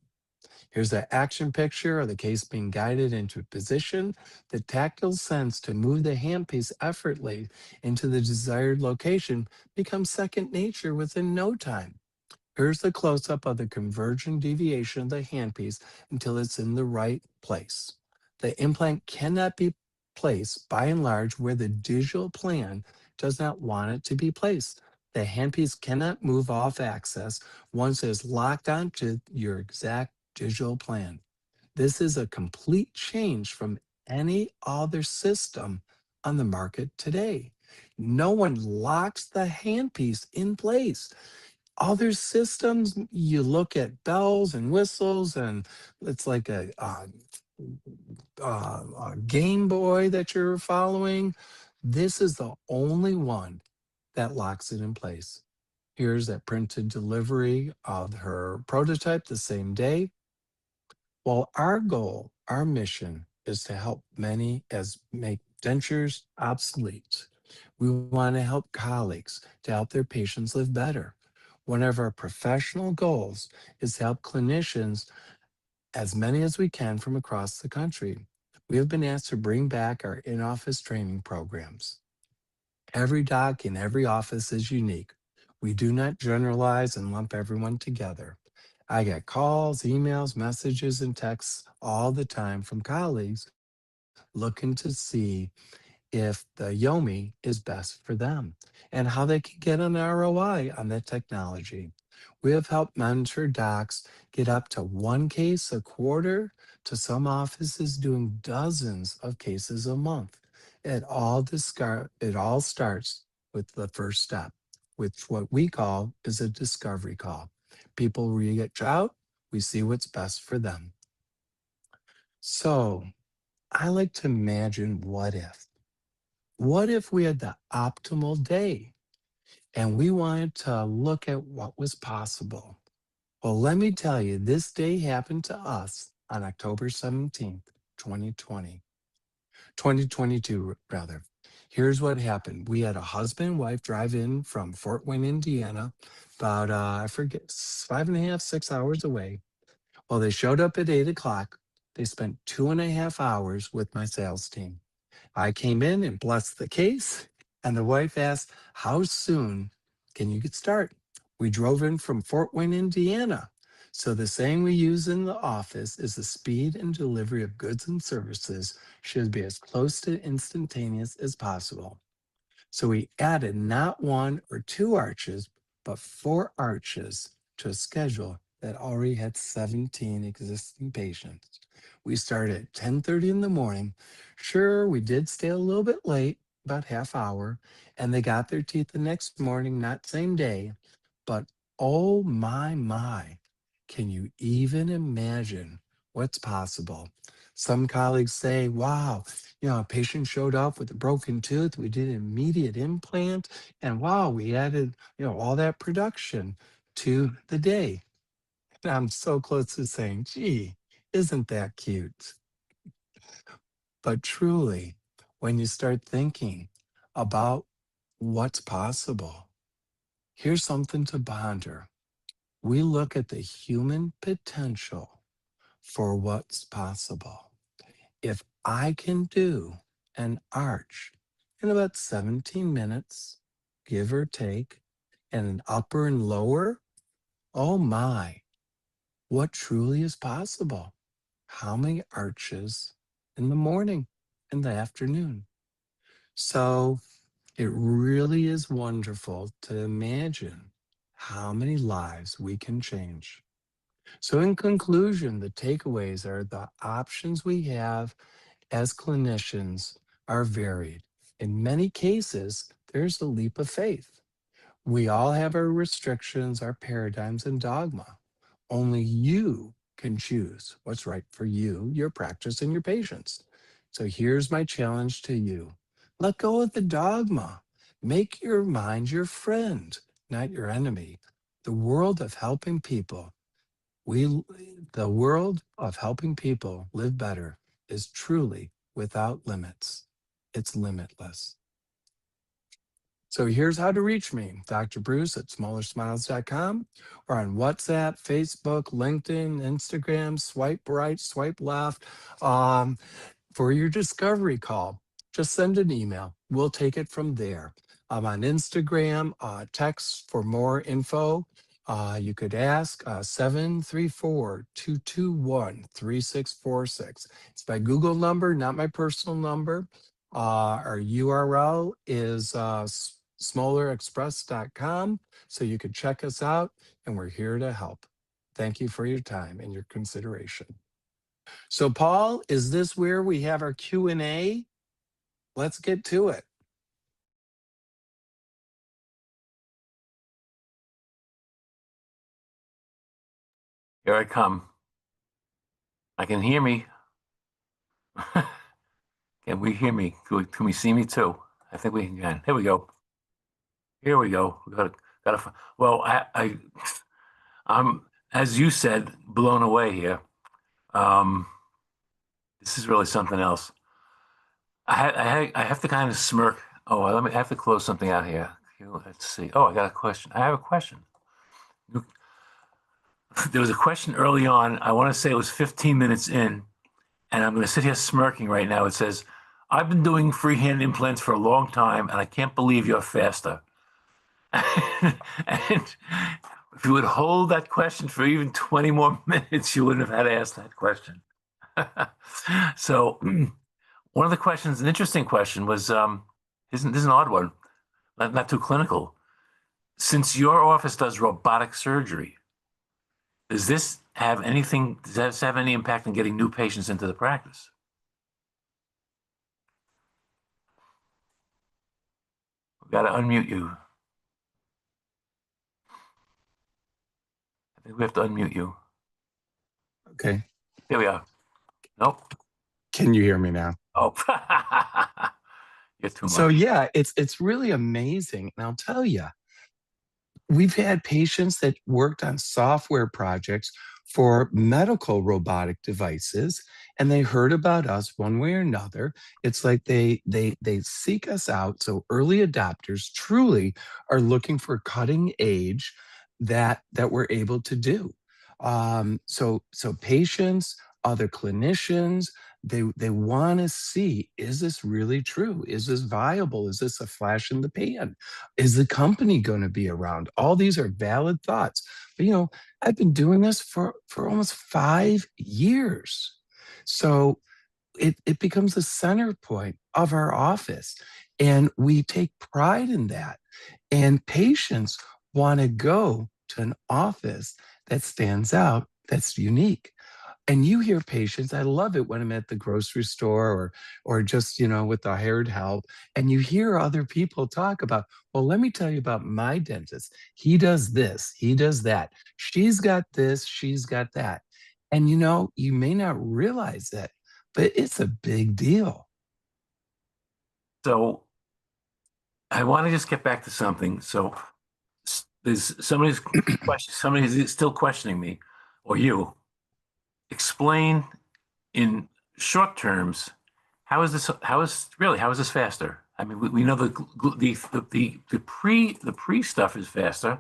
Here's the action picture of the case being guided into a position. The tactile sense to move the handpiece effortlessly into the desired location becomes second nature within no time. Here's the close-up of the convergent deviation of the handpiece until it's in the right place. The implant cannot be placed by and large where the digital plan does not want it to be placed. The handpiece cannot move off axis once it is locked onto your exact digital plan. This is a complete change from any other system on the market today. No one locks the handpiece in place. Other systems, you look at bells and whistles, and it's like a Game Boy that you're following. This is the only one that locks it in place. Here's that printed delivery of her prototype the same day. Well, our goal, our mission is to help many as make dentures obsolete. We want to help colleagues to help their patients live better. One of our professional goals is to help clinicians, as many as we can from across the country. We have been asked to bring back our in-office training programs. Every doc in every office is unique. We do not generalize and lump everyone together. I get calls, emails, messages, and texts all the time from colleagues looking to see if the Yomi is best for them and how they can get an ROI on that technology. We have helped mentor docs get up to 1 case a quarter to some offices doing dozens of cases a month. It all starts with the first step, which what we call is a discovery call. People reach out, we see what's best for them. So I like to imagine what if. What if we had the optimal day and we wanted to look at what was possible? Well, let me tell you, this day happened to us on October 17th, 2020. 2022, rather. Here's what happened. We had a husband and wife drive in from Fort Wayne, Indiana, about, I forget, 5.5, 6 hours away. Well, they showed up at 8 o'clock. They spent 2.5 hours with my sales team. I came in and blessed the case, and the wife asked, "How soon can you get started?" We drove in from Fort Wayne, Indiana. So the saying we use in the office is the speed and delivery of goods and services should be as close to instantaneous as possible. So we added not one or two arches, but 4 arches to a schedule that already had 17 existing patients. We started at 10:30 in the morning. Sure, we did stay a little bit late, about half hour, and they got their teeth the next morning, not same day. But oh my, can you even imagine what's possible? Some colleagues say, wow, a patient showed up with a broken tooth. We did an immediate implant, and wow, we added, all that production to the day. And I'm so close to saying, gee, isn't that cute? But truly, when you start thinking about what's possible, here's something to ponder. We look at the human potential for what's possible. If I can do an arch in about 17 minutes, give or take, and an upper and lower, oh my, what truly is possible? How many arches in the morning, in the afternoon? So it really is wonderful to imagine how many lives we can change. So in conclusion, the takeaways are the options we have as clinicians are varied. In many cases, there's a leap of faith. We all have our restrictions, our paradigms, and dogma. Only you can choose what's right for you, your practice, and your patients. So here's my challenge to you. Let go of the dogma. Make your mind your friend, not your enemy. The world of helping people we, the world of helping people live better is truly without limits. It's limitless. So here's how to reach me, Dr. Bruce at smolersmiles.com, or on WhatsApp, Facebook, LinkedIn, Instagram, swipe right, swipe left. For your discovery call, just send an email. We'll take it from there. I'm on Instagram, text for more info. You could ask 734-221-3646. It's my Google number, not my personal number. Our URL is smolerexpress.com, so you could check us out, and we're here to help. Thank you for your time and your consideration. So, Paul, is this where we have our Q&A? Let's get to it. Here I come. I can hear me. Can we hear me? Can we see me too? I think we can. Here we go. Here we go. We gotta. Well, I'm, as you said, blown away here. This is really something else. I have to kind of smirk. Oh, I have to close something out here. Let's see. Oh, I got a question. I have a question. There was a question early on. I want to say it was 15 minutes in, and I'm going to sit here smirking right now. It says, "I've been doing freehand implants for a long time, and I can't believe you're faster." And if you would hold that question for even 20 more minutes, you wouldn't have had to ask that question. So one of the questions, an interesting question was, this is an odd one, not too clinical. Since your office does robotic surgery, does this have any impact on getting new patients into the practice? We've got to unmute you. think we have to unmute you. Okay. Here we are. Nope. Can you hear me now? Oh, you're too So much. yeah, it's really amazing. And I'll tell you, we've had patients that worked on software projects for medical robotic devices, and they heard about us one way or another. It's like they seek us out. So early adopters truly are looking for cutting edge that we're able to do. So patients, other clinicians, they want to see, is this really true? Is this viable? Is this a flash in the pan? Is the company going to be around? All these are valid thoughts. But I've been doing this for almost 5 years. So it becomes the center point of our office. And we take pride in that. And patients want to go to an office that stands out, that's unique. And you hear patients, I love it when I'm at the grocery store or just, with the hired help, and you hear other people talk about, well, let me tell you about my dentist. He does this, he does that. She's got this, she's got that. And you may not realize that, but it's a big deal. So I want to just get back to something. So there's somebody's still questioning me, or you. Explain in short terms, how is this faster? I mean, we know the pre stuff is faster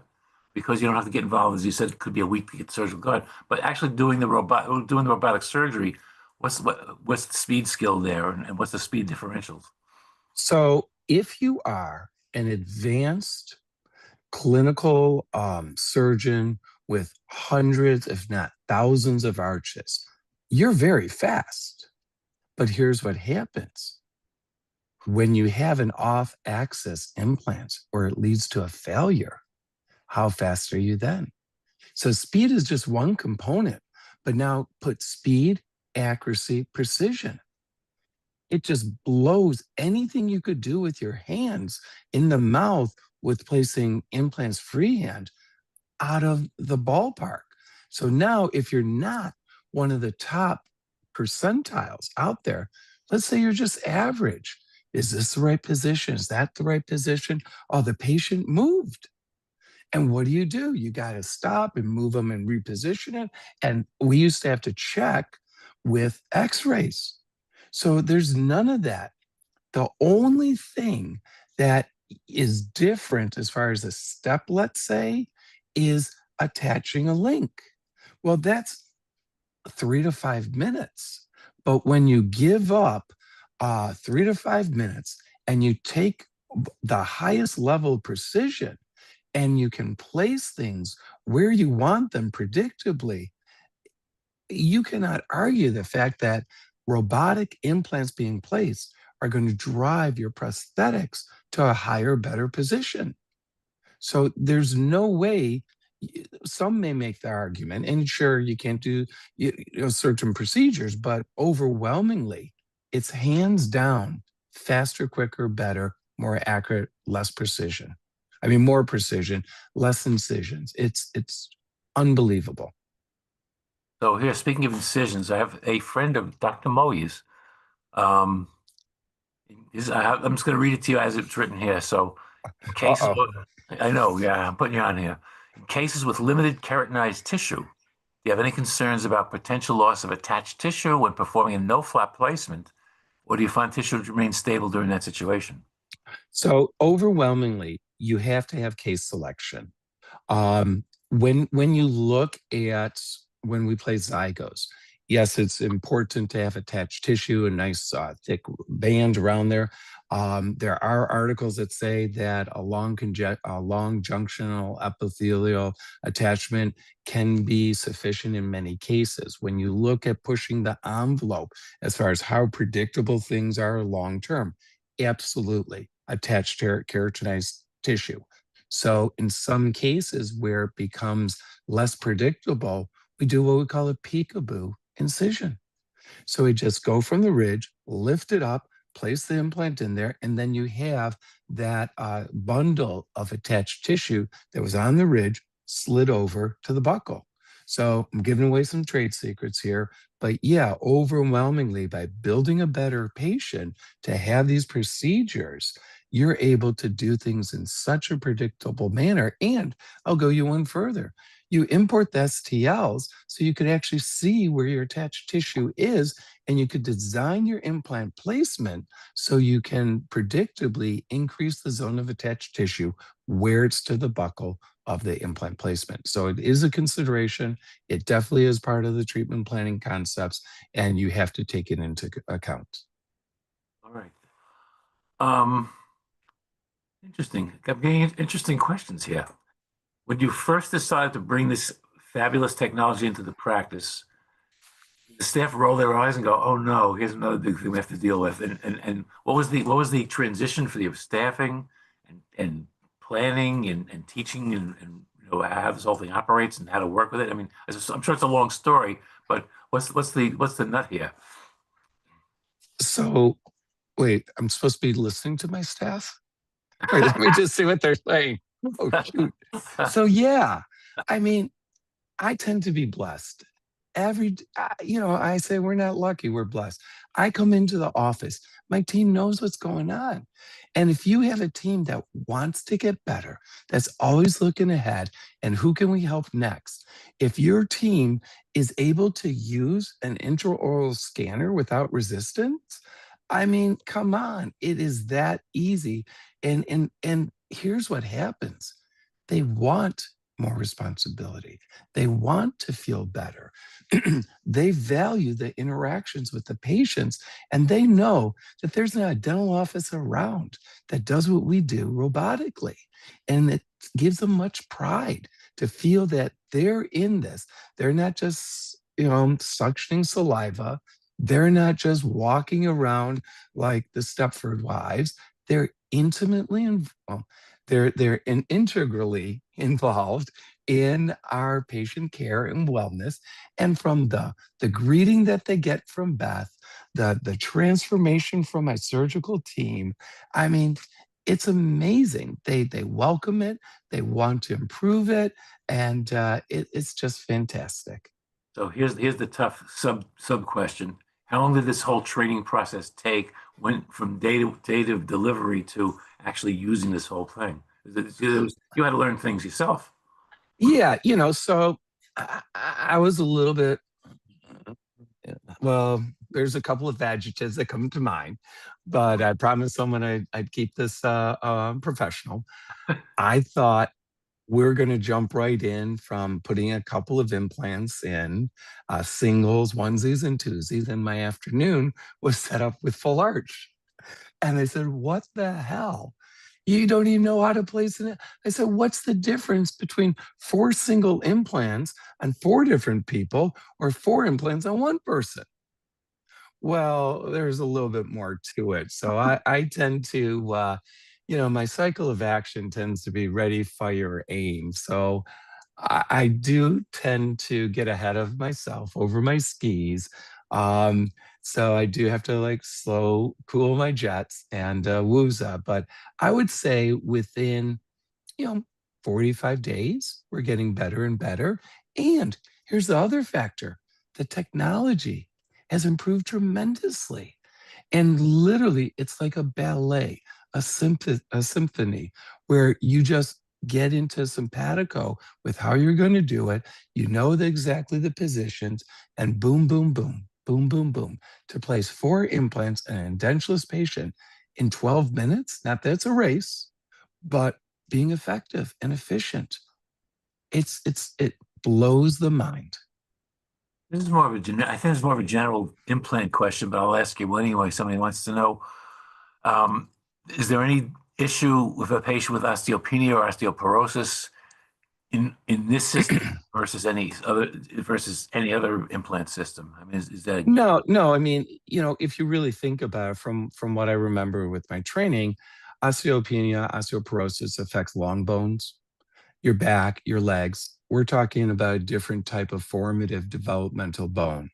because you don't have to get involved. As you said, it could be a week to get surgical done. But actually doing the robotic surgery, what's the speed skill there, and what's the speed differentials? So if you are an advanced clinical surgeon with hundreds, if not thousands of arches, you're very fast. But here's what happens. When you have an off-axis implant or it leads to a failure, how fast are you then? So speed is just one component, but now put speed, accuracy, precision. It just blows anything you could do with your hands in the mouth with placing implants freehand out of the ballpark. So now, if you're not one of the top percentiles out there, let's say you're just average. Is this the right position? Is that the right position? Oh, the patient moved. And what do? You got to stop and move them and reposition it. And we used to have to check with x-rays. So there's none of that. The only thing that is different as far as a step, let's say, is attaching a link. Well, that's 3 to 5 minutes. But when you give up 3 to 5 minutes and you take the highest level of precision and you can place things where you want them predictably, you cannot argue the fact that robotic implants being placed are going to drive your prosthetics to a higher, better position. So there's no way. Some may make the argument, and sure, you can't do certain procedures, but overwhelmingly, it's hands down faster, quicker, better, more accurate, less precision. I mean, more precision, less incisions. It's unbelievable. So here, speaking of incisions, I have a friend of Dr. Moyes. I'm just going to read it to you as it's written here. So, in cases, I know, yeah, I'm putting you on here. In cases with limited keratinized tissue, do you have any concerns about potential loss of attached tissue when performing a no-flap placement, or do you find tissue remains stable during that situation? So overwhelmingly, you have to have case selection. When you look at when we place zygos, yes, it's important to have attached tissue, a nice thick band around there. There are articles that say that a long junctional epithelial attachment can be sufficient in many cases. When you look at pushing the envelope as far as how predictable things are long term, absolutely attached keratinized tissue. So in some cases where it becomes less predictable, we do what we call a peekaboo incision. So we just go from the ridge, lift it up, place the implant in there, and then you have that bundle of attached tissue that was on the ridge slid over to the buccal. So I'm giving away some trade secrets here, but yeah, overwhelmingly by building a better patient to have these procedures, you're able to do things in such a predictable manner. And I'll go you one further. You import the STLs so you could actually see where your attached tissue is, and you could design your implant placement so you can predictably increase the zone of attached tissue where it's to the buccal of the implant placement. So it is a consideration. It definitely is part of the treatment planning concepts, and you have to take it into account. All right. Interesting. I'm getting interesting questions here. When you first decided to bring this fabulous technology into the practice, the staff roll their eyes and go, "Oh no, here's another big thing we have to deal with." And what was the transition for the staffing and planning and teaching and you know how this whole thing operates and how to work with it? I mean, I'm sure it's a long story, but what's the nut here? So wait, I'm supposed to be listening to my staff? Wait, let me just see what they're saying. Oh, shoot. So, yeah, I mean, I tend to be blessed. I say we're not lucky, we're blessed. I come into the office, my team knows what's going on. And if you have a team that wants to get better, that's always looking ahead, and who can we help next? If your team is able to use an intraoral scanner without resistance, I mean, come on, it is that easy. And here's what happens. They want more responsibility. They want to feel better. They value the interactions with the patients, and they know that there's not a dental office around that does what we do robotically. And it gives them much pride to feel that they're in this. They're not just, suctioning saliva. They're not just walking around like the Stepford wives. They're intimately involved. They're integrally involved in our patient care and wellness. And from the greeting that they get from Beth, the transformation from my surgical team, I mean, it's amazing. They welcome it, they want to improve it, and it's just fantastic. So here's the tough sub question. How long did this whole training process take from date of delivery to actually using this whole thing? You had to learn things yourself. Yeah, so I was a little bit, well, there's a couple of adjectives that come to mind, but I promised someone I'd keep this professional. I thought we're going to jump right in from putting a couple of implants in, singles, onesies, and twosies, and my afternoon was set up with full arch. And they said, "What the hell? You don't even know how to place it." I said, "What's the difference between 4 single implants on 4 different people or 4 implants on 1 person?" Well, there's a little bit more to it. So I tend to, my cycle of action tends to be ready, fire, aim. So I do tend to get ahead of myself over my skis. Um, so I do have to like cool my jets and wooza. But I would say within, you know, 45 days, we're getting better and better. And here's the other factor: the technology has improved tremendously. And literally, it's like a ballet, a symphony, where you just get into simpatico with how you're going to do it. You know exactly the positions, and boom, boom, boom, boom, boom, boom, to place 4 implants in an edentulous patient in 12 minutes. Not that it's a race, but being effective and efficient. It blows the mind. This is more of I think it's more of a general implant question, but I'll ask you anyway. Somebody wants to know, is there any issue with a patient with osteopenia or osteoporosis in this system versus any other implant system? I mean, is that No. I mean, if you really think about it, from what I remember with my training, osteopenia, osteoporosis affects long bones, your back, your legs. We're talking about a different type of formative developmental bone.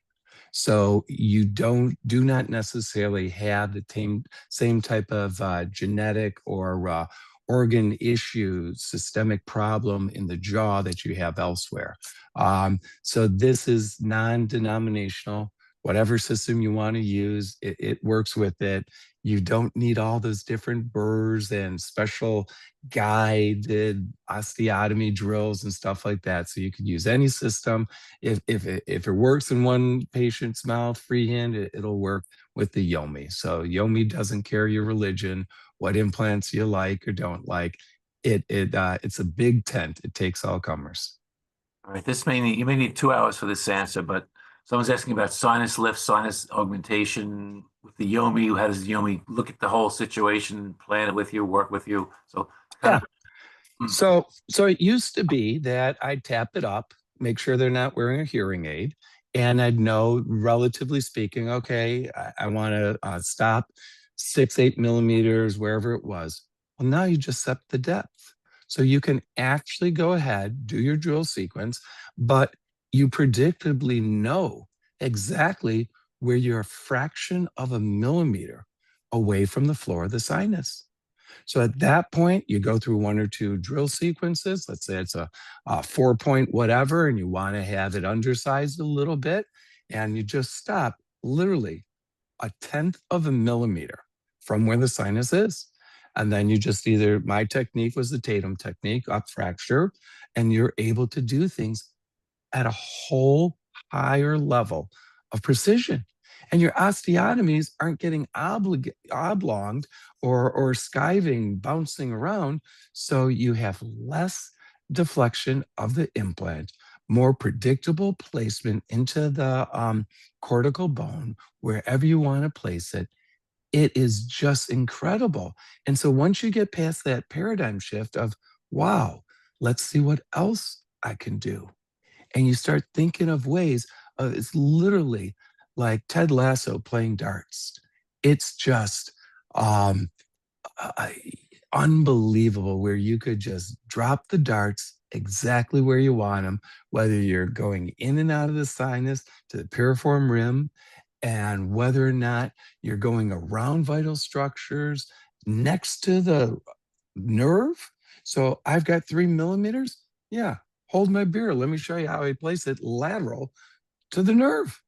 So you do not necessarily have the same type of genetic or organ issue, systemic problem in the jaw that you have elsewhere. So this is non-denominational. Whatever system you want to use, it works with it. You don't need all those different burrs and special guided osteotomy drills and stuff like that. So you can use any system. If it works in one patient's mouth, freehand, it'll work with the Yomi. So Yomi doesn't care your religion, what implants you like or don't like. It's a big tent. It takes all comers. All right, you may need 2 hours for this answer, but someone's asking about sinus lift, sinus augmentation with the Yomi. How does the Yomi look at the whole situation, plan it with you, work with you? So kind Yeah. So it used to be that I'd tap it up, make sure they're not wearing a hearing aid, and I'd know, relatively speaking, okay, I want to stop 6, 8 millimeters, wherever it was. Well, now you just set the depth. So you can actually go ahead, do your drill sequence, but you predictably know exactly where you're a fraction of a millimeter away from the floor of the sinus. So at that point, you go through 1 or 2 drill sequences. Let's say it's a 4-point whatever, and you want to have it undersized a little bit, and you just stop literally 1/10 of a millimeter from where the sinus is. And then you just my technique was the Tatum technique, up fracture, and you're able to do things at a whole higher level of precision. And your osteotomies aren't getting oblonged or skiving, bouncing around. So you have less deflection of the implant, more predictable placement into the cortical bone, wherever you want to place it. It is just incredible. And so once you get past that paradigm shift of, wow, let's see what else I can do, and you start thinking of ways of, it's literally like Ted Lasso playing darts. It's just um, uh, unbelievable where you could just drop the darts exactly where you want them, whether you're going in and out of the sinus to the piriform rim, and whether or not you're going around vital structures next to the nerve. So I've got 3 millimeters. Yeah, hold my beer. Let me show you how I place it lateral to the nerve.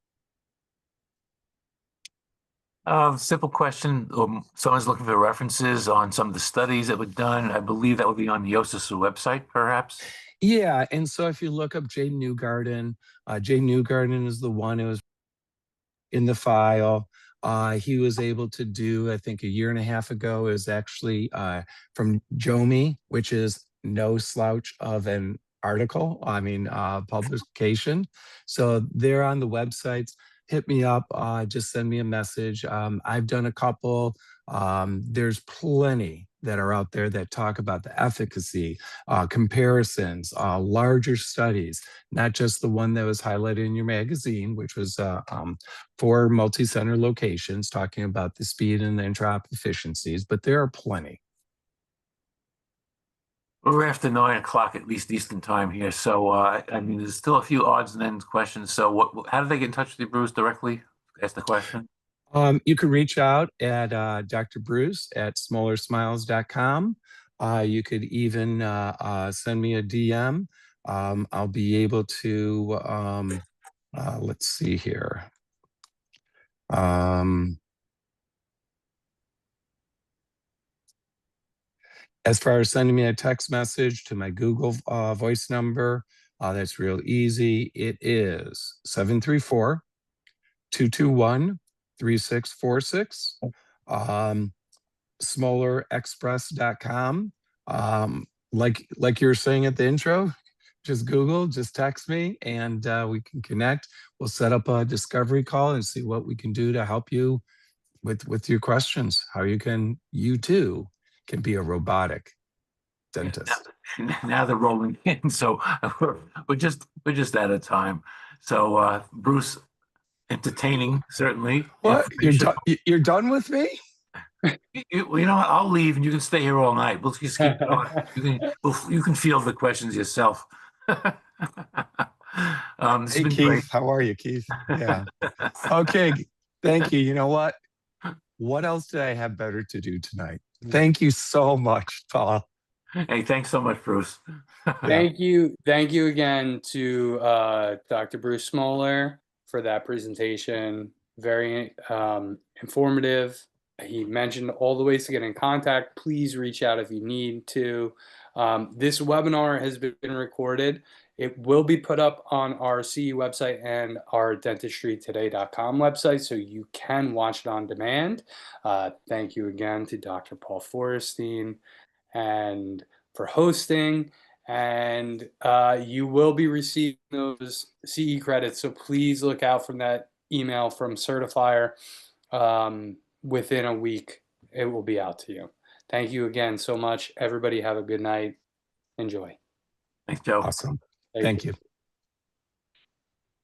simple question. Someone's looking for references on some of the studies that were done. I believe that would be on the OSIS website, perhaps. Yeah, and so if you look up Jay Newgarden, Jay Newgarden is the one who was in the file. He was able to do, I think, a year and a half ago, is actually from Jomi, which is no slouch of an article, publication. So they're on the websites. Hit me up, just send me a message. I've done a couple. There's plenty that are out there that talk about the efficacy, comparisons, larger studies, not just the one that was highlighted in your magazine, which was 4 multi-center locations talking about the speed and the intraop efficiencies, but there are plenty. We're after 9 o'clock, at least Eastern time here. So, there's still a few odds and ends questions. So how do they get in touch with you, Bruce, directly? Ask the question. You can reach out at Dr. Bruce at smolersmiles.com. You could even send me a DM. I'll be able to, let's see here. As far as sending me a text message to my Google voice number, that's real easy. It is 734-221-3646. SmolerExpress.com. Like you were saying at the intro, just Google, just text me, and we can connect. We'll set up a discovery call and see what we can do to help you with your questions. How you too can be a robotic dentist. Now they're rolling in, so we're just out of time. So Bruce, entertaining certainly. What, you're done with me? You know what? I'll leave and you can stay here all night. We'll just keep going. You can field the questions yourself. Hey, Keith, great. How are you, Keith? Yeah. Okay. Thank you. You know what? What else did I have better to do tonight? Thank you so much, Paul. Hey, thanks so much, Bruce. Thank you again to Dr. Bruce Smoler for that presentation. Very informative. He mentioned all the ways to get in contact. Please reach out if you need to. This webinar has been recorded. It will be put up on our CE website and our dentistrytoday.com website, so you can watch it on demand. Thank you again to Dr. Paul Feuerstein and for hosting. And you will be receiving those CE credits, so please look out for that email from Certifier. Within a week, it will be out to you. Thank you again so much. Everybody have a good night. Enjoy. Thanks, Joe. Awesome. Thank you.